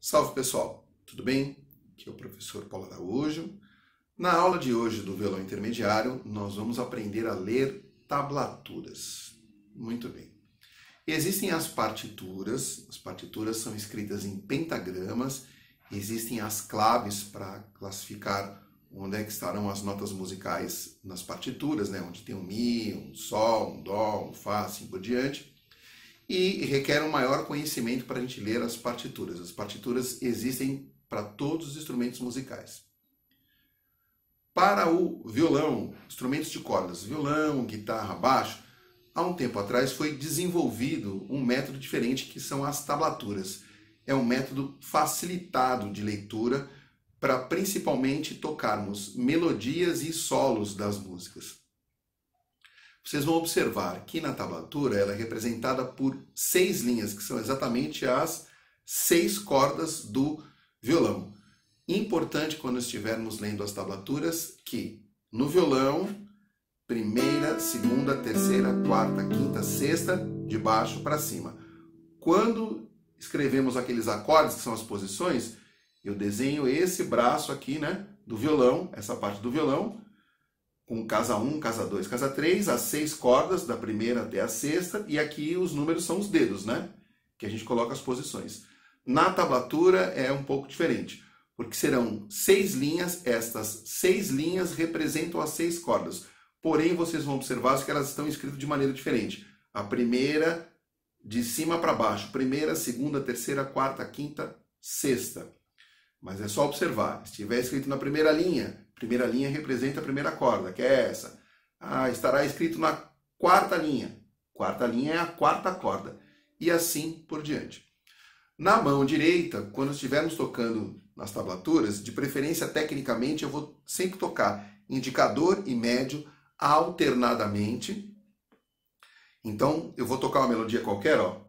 Salve pessoal, tudo bem? Aqui é o professor Paulo Araújo. Na aula de hoje do violão intermediário, nós vamos aprender a ler tablaturas. Muito bem. Existem as partituras são escritas em pentagramas, existem as claves para classificar onde é que estarão as notas musicais nas partituras, né? Onde tem um Mi, um Sol, um Dó, um Fá, assim por diante. E requer um maior conhecimento para a gente ler as partituras. As partituras existem para todos os instrumentos musicais. Para o violão, instrumentos de cordas, violão, guitarra, baixo, há um tempo atrás foi desenvolvido um método diferente que são as tablaturas. É um método facilitado de leitura para principalmente tocarmos melodias e solos das músicas. Vocês vão observar que na tablatura ela é representada por 6 linhas, que são exatamente as 6 cordas do violão. Importante quando estivermos lendo as tablaturas que no violão, primeira, segunda, terceira, quarta, quinta, sexta, de baixo para cima. Quando escrevemos aqueles acordes, que são as posições, eu desenho esse braço aqui, né, do violão, essa parte do violão, com casa 1, casa 2, casa 3, as 6 cordas, da primeira até a sexta, e aqui os números são os dedos, né? Que a gente coloca as posições. Na tablatura é um pouco diferente, porque serão 6 linhas, estas 6 linhas representam as 6 cordas. Porém, vocês vão observar que elas estão escritas de maneira diferente. A primeira, de cima para baixo, primeira, segunda, terceira, quarta, quinta, sexta. Mas é só observar, se estiver escrito na primeira linha representa a primeira corda, que é essa. Estará escrito na quarta linha é a quarta corda. E assim por diante. Na mão direita, quando estivermos tocando nas tablaturas, de preferência tecnicamente, eu vou sempre tocar indicador e médio alternadamente. Então, eu vou tocar uma melodia qualquer, ó.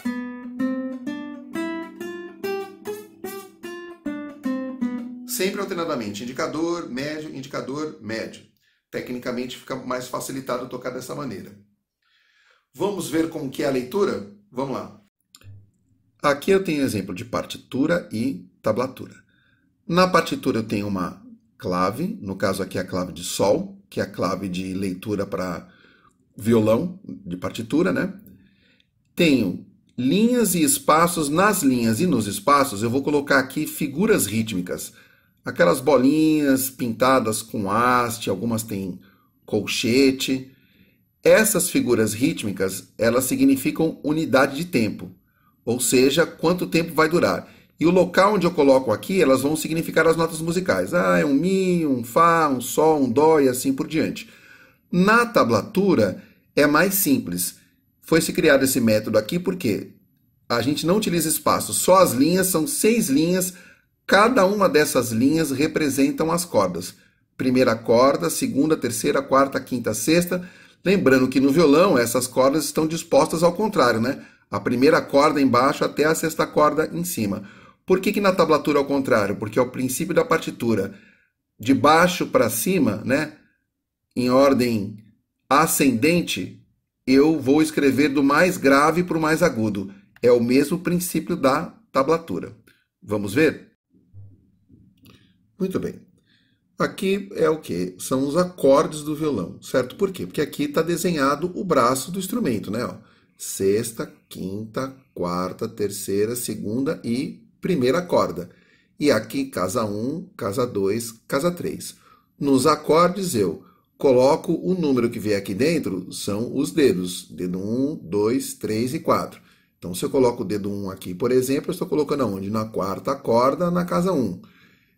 Sempre alternadamente, indicador, médio. Tecnicamente fica mais facilitado tocar dessa maneira. Vamos ver como que é a leitura? Vamos lá. Aqui eu tenho exemplo de partitura e tablatura. Na partitura eu tenho uma clave, no caso aqui a clave de Sol, que é a clave de leitura para violão, de partitura, né? Tenho linhas e espaços. Nas linhas e nos espaços eu vou colocar aqui figuras rítmicas. Aquelas bolinhas pintadas com haste, algumas têm colchete. Essas figuras rítmicas, elas significam unidade de tempo, ou seja, quanto tempo vai durar. E o local onde eu coloco aqui, elas vão significar as notas musicais. É um Mi, um Fá, um Sol, um Dó e assim por diante. Na tablatura é mais simples. Foi-se criado esse método aqui porque a gente não utiliza espaço, só as linhas, são 6 linhas. Cada uma dessas linhas representam as cordas. Primeira corda, segunda, terceira, quarta, quinta, sexta. Lembrando que no violão essas cordas estão dispostas ao contrário, né? A primeira corda embaixo até a sexta corda em cima. Por que na tablatura é ao contrário? Porque é o princípio da partitura. De baixo para cima, né? Em ordem ascendente, eu vou escrever do mais grave para o mais agudo. É o mesmo princípio da tablatura. Vamos ver? Muito bem. Aqui é o quê? São os acordes do violão, certo? Por quê? Porque aqui está desenhado o braço do instrumento, né? Ó, sexta, quinta, quarta, terceira, segunda e primeira corda. E aqui casa 1, casa 2, casa 3. Nos acordes eu coloco o número que vem aqui dentro, são os dedos. Dedo 1, 2, 3 e 4. Então, se eu coloco o dedo 1 aqui, por exemplo, eu estou colocando aonde? Na quarta corda, na casa 1.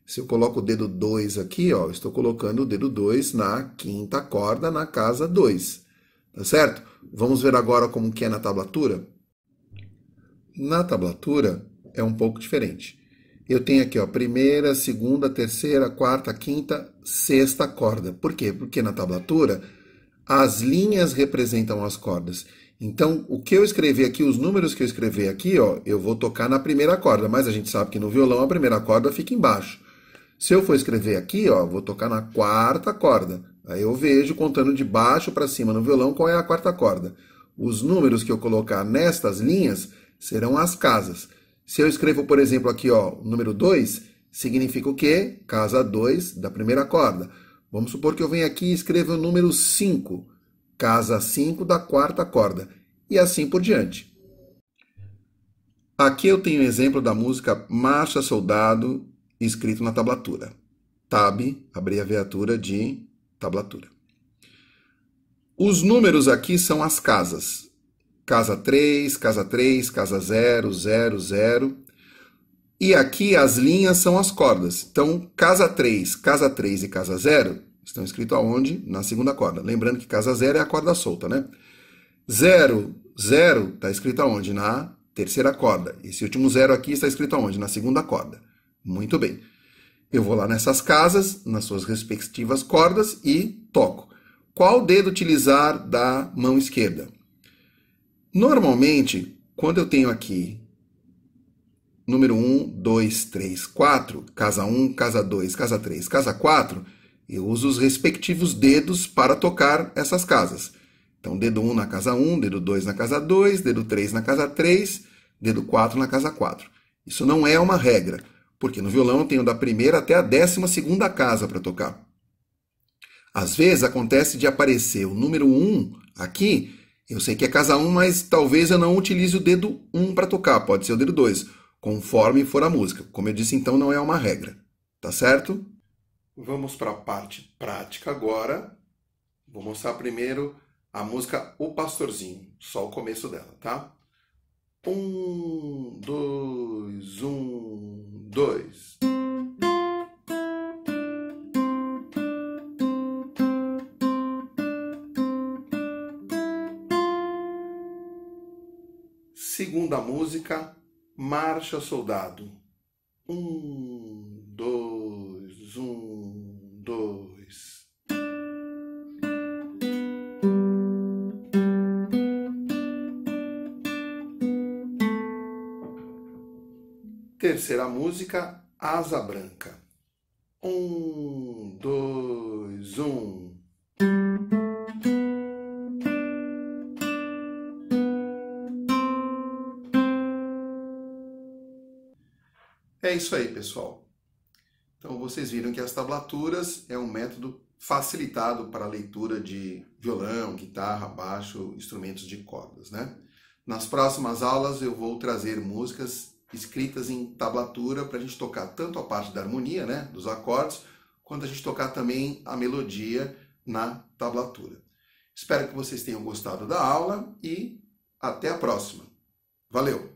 Se eu coloco o dedo 2 aqui, ó, estou colocando o dedo 2 na quinta corda, na casa 2. Tá certo? Vamos ver agora como que é na tablatura? Na tablatura é um pouco diferente. Eu tenho aqui, ó, primeira, segunda, terceira, quarta, quinta, sexta corda. Por quê? Porque na tablatura as linhas representam as cordas. Então, o que eu escrevi aqui, os números que eu escrevi aqui, ó, eu vou tocar na primeira corda, mas a gente sabe que no violão a primeira corda fica embaixo. Se eu for escrever aqui, ó, vou tocar na quarta corda. Aí eu vejo, contando de baixo para cima no violão, qual é a quarta corda. Os números que eu colocar nestas linhas serão as casas. Se eu escrevo, por exemplo, aqui, ó, o número 2, significa o quê? Casa 2 da primeira corda. Vamos supor que eu venha aqui e escreva o número 5, casa 5 da quarta corda, e assim por diante. Aqui eu tenho o exemplo da música Marcha Soldado, escrito na tablatura. Tab, abreviatura de tablatura. Os números aqui são as casas. Casa 3, casa 3, casa 0, 0, 0. E aqui as linhas são as cordas. Então, casa 3 e casa 0 estão escritos aonde? Na segunda corda. Lembrando que casa 0 é a corda solta, né? 0, 0 está escrito aonde? Na terceira corda. Esse último 0 aqui está escrito aonde? Na segunda corda. Muito bem. Eu vou lá nessas casas, nas suas respectivas cordas e toco. Qual dedo utilizar da mão esquerda? Normalmente, quando eu tenho aqui número 1, 2, 3, 4, casa 1, casa 2, casa 3, casa 4, eu uso os respectivos dedos para tocar essas casas. Então, dedo 1 na casa 1, dedo 2 na casa 2, dedo 3 na casa 3, dedo 4 na casa 4. Isso não é uma regra, porque no violão eu tenho da primeira até a 12ª casa para tocar. Às vezes acontece de aparecer o número 1 aqui, eu sei que é casa 1, mas talvez eu não utilize o dedo 1 para tocar, pode ser o dedo 2, conforme for a música. Como eu disse, então não é uma regra, tá certo? Vamos para a parte prática agora. Vou mostrar primeiro a música O Pastorzinho, só o começo dela, tá? 1, 2, 1, 2... Segunda música, Marcha Soldado. 1, 2, 1, 2. Terceira música, Asa Branca. 1, 2, 1. É isso aí, pessoal. Então, vocês viram que as tablaturas é um método facilitado para a leitura de violão, guitarra, baixo, instrumentos de cordas, né? Nas próximas aulas eu vou trazer músicas escritas em tablatura para a gente tocar tanto a parte da harmonia, né, dos acordes, quanto a gente tocar também a melodia na tablatura. Espero que vocês tenham gostado da aula e até a próxima. Valeu!